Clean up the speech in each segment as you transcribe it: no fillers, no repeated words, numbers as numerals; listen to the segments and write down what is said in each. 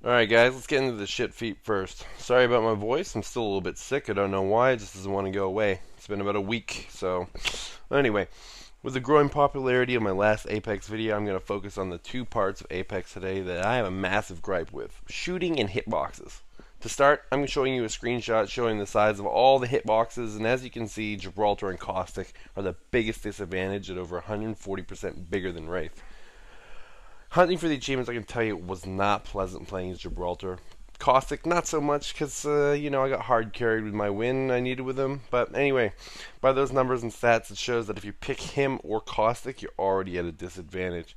Alright guys, let's get into the shit feet first. Sorry about my voice, I'm still a little bit sick, I don't know why, it just doesn't want to go away. It's been about a week, so... Anyway, with the growing popularity of my last Apex video, I'm going to focus on the two parts of Apex today that I have a massive gripe with. Shooting and hitboxes. To start, I'm showing you a screenshot showing the size of all the hitboxes, and as you can see, Gibraltar and Caustic are the biggest disadvantage at over 140% bigger than Wraith. Hunting for the achievements, I can tell you, was not pleasant playing as Gibraltar. Caustic, not so much, because, I got hard carried with my win I needed with him. But anyway, by those numbers and stats, it shows that if you pick him or Caustic, you're already at a disadvantage.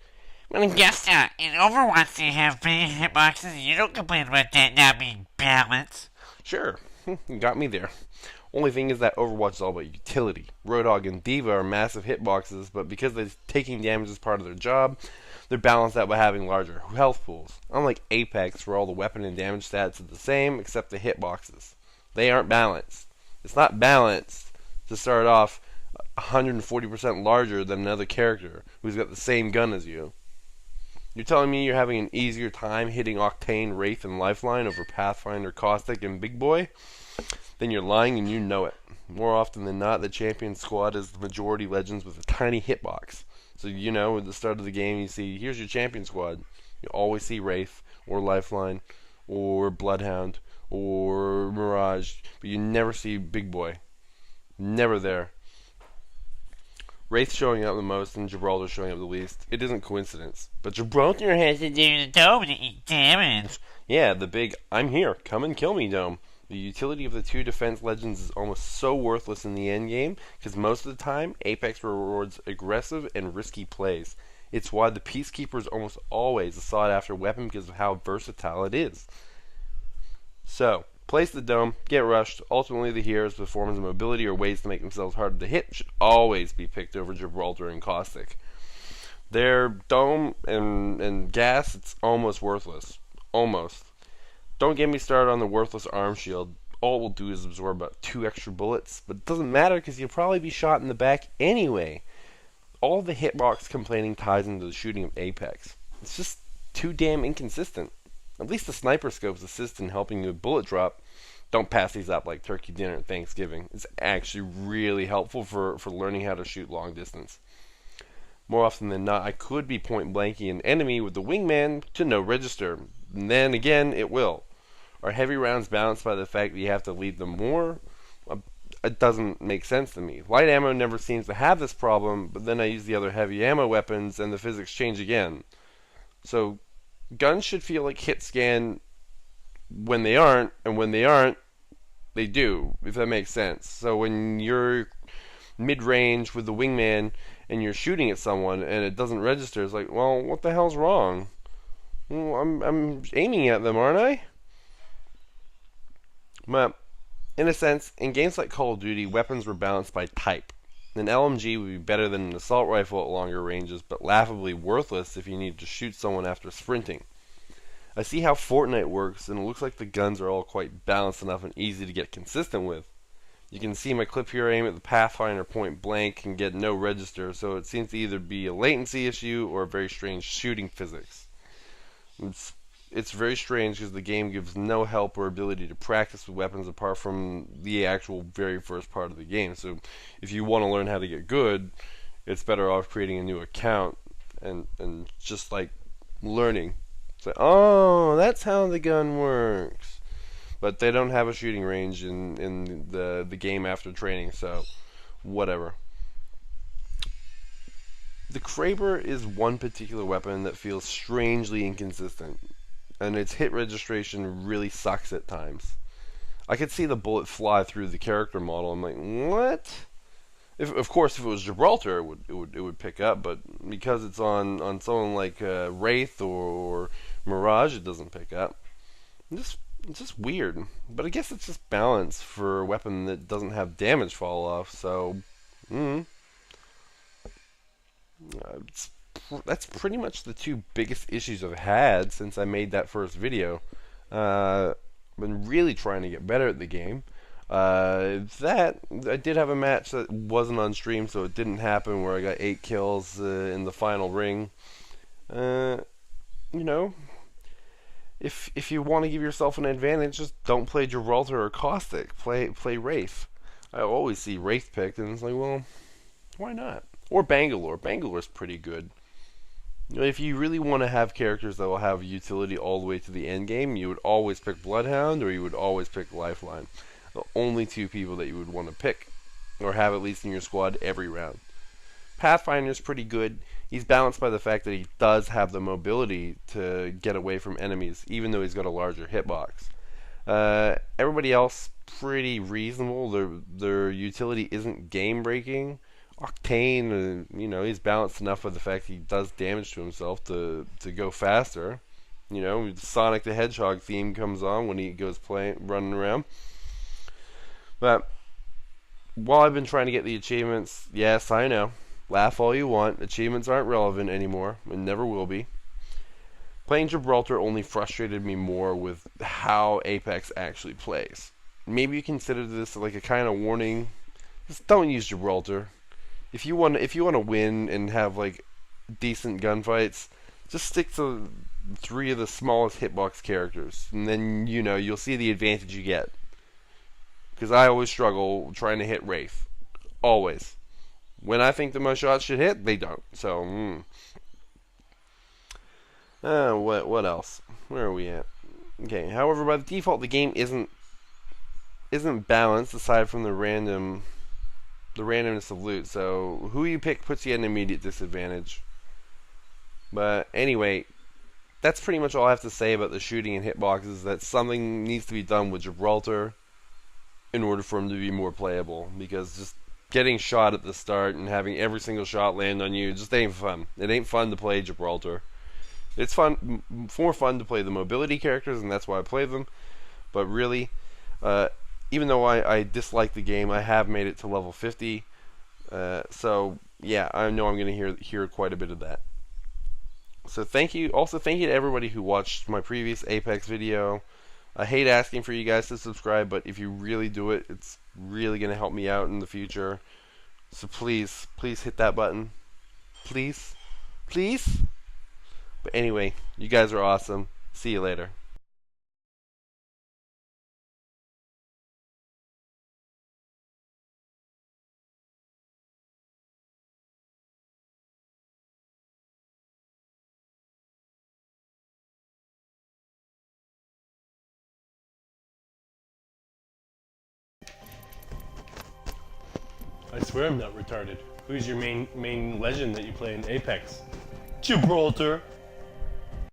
Well, guess not. In Overwatch, they have big hitboxes. You don't complain about that not being balanced. Sure, you got me there. Only thing is that Overwatch is all about utility. Roadhog and D.Va are massive hitboxes, but because they're taking damage as part of their job, they're balanced out by having larger health pools. Unlike Apex, where all the weapon and damage stats are the same except the hitboxes. They aren't balanced. It's not balanced to start off 140% larger than another character who's got the same gun as you. You're telling me you're having an easier time hitting Octane, Wraith, and Lifeline over Pathfinder, Caustic, and Big Boy? Then you're lying and you know it. More often than not, the champion squad is the majority legends with a tiny hitbox. So at the start of the game, you see, here's your champion squad. You always see Wraith, or Lifeline, or Bloodhound, or Mirage, but you never see Big Boy. Never there. Wraith showing up the most and Gibraltar showing up the least. It isn't coincidence. But Gibraltar has to do the dome to eat damage. Yeah, the big, I'm here, come and kill me dome. The utility of the two defense legends is almost so worthless in the endgame, because most of the time, Apex rewards aggressive and risky plays. It's why the Peacekeeper is almost always a sought-after weapon because of how versatile it is. So, place the dome, get rushed. Ultimately, the heroes with forms of mobility or ways to make themselves harder to hit should always be picked over Gibraltar and Caustic. Their dome and gas, it's almost worthless. Almost. Don't get me started on the worthless arm shield. All it will do is absorb about 2 extra bullets, but it doesn't matter because you'll probably be shot in the back anyway. All the hitbox complaining ties into the shooting of Apex. It's just too damn inconsistent. At least the sniper scopes assist in helping you with bullet drop. Don't pass these up like turkey dinner at Thanksgiving. It's actually really helpful for learning how to shoot long distance. More often than not, I could be point blanking an enemy with the wingman to no register. And then again, it will. Are heavy rounds balanced by the fact that you have to lead them more? It doesn't make sense to me. Light ammo never seems to have this problem, but then I use the other heavy ammo weapons and the physics change again. So, guns should feel like hit scan when they aren't, and when they aren't, they do, if that makes sense. So when you're mid-range with the wingman and you're shooting at someone and it doesn't register, it's like, well, what the hell's wrong? Well, I'm aiming at them, aren't I? But, in a sense, in games like Call of Duty, weapons were balanced by type. An LMG would be better than an assault rifle at longer ranges, but laughably worthless if you need to shoot someone after sprinting. I see how Fortnite works, and it looks like the guns are all quite balanced enough and easy to get consistent with. You can see my clip here aim at the Pathfinder point blank and get no register, so it seems to either be a latency issue or a very strange shooting physics. It's very strange because the game gives no help or ability to practice with weapons apart from the actual very first part of the game. So if you want to learn how to get good, it's better off creating a new account and just like learning. Say, oh, that's how the gun works. But they don't have a shooting range in the game after training, so whatever. The Kraber is one particular weapon that feels strangely inconsistent, and its hit registration really sucks at times. I could see the bullet fly through the character model. I'm like, what? Of course, if it was Gibraltar, it would pick up, but because it's on someone like Wraith or Mirage, it doesn't pick up. It's just weird. But I guess it's just balance for a weapon that doesn't have damage fall off. So, that's pretty much the two biggest issues I've had since I made that first video. I've been really trying to get better at the game. That I did have a match that wasn't on stream, so it didn't happen, where I got 8 kills in the final ring. You know, if you want to give yourself an advantage, just don't play Gibraltar or Caustic. Play Wraith. I always see Wraith picked, and it's like, well, why not? Or Bangalore. Bangalore's pretty good. You know, if you really want to have characters that will have utility all the way to the end game, you would always pick Bloodhound or you would always pick Lifeline. The only two people that you would want to pick or have at least in your squad every round. Pathfinder's pretty good. He's balanced by the fact that he does have the mobility to get away from enemies, even though he's got a larger hitbox. Everybody else, pretty reasonable. Their utility isn't game breaking. Octane, you know, he's balanced enough with the fact he does damage to himself to go faster. You know, Sonic the Hedgehog theme comes on when he goes running around. But while I've been trying to get the achievements, yes, I know. Laugh all you want. Achievements aren't relevant anymore, and never will be. Playing Gibraltar only frustrated me more with how Apex actually plays. Maybe you consider this like a kind of warning. Just don't use Gibraltar. If you want to win and have like decent gunfights, just stick to 3 of the smallest hitbox characters, and then you'll see the advantage you get. Because I always struggle trying to hit Wraith, always. When I think the most shots should hit, they don't. So, what else? Where are we at? Okay. However, by default, the game isn't balanced aside from the randomness of loot. So, who you pick puts you at an immediate disadvantage. But anyway, that's pretty much all I have to say about the shooting and hitboxes. That something needs to be done with Gibraltar in order for him to be more playable. Because just getting shot at the start and having every single shot land on you just ain't fun. It ain't fun to play Gibraltar. It's more fun to play the mobility characters, and that's why I play them. But really, even though I dislike the game, I have made it to level 50. So yeah, I know I'm going to hear quite a bit of that. So thank you. Also, thank you to everybody who watched my previous Apex video. I hate asking for you guys to subscribe, but if you really do it, it's really going to help me out in the future. So please hit that button. Please. But anyway, you guys are awesome. See you later. I swear I'm not retarded. Who's your main legend that you play in Apex? Gibraltar.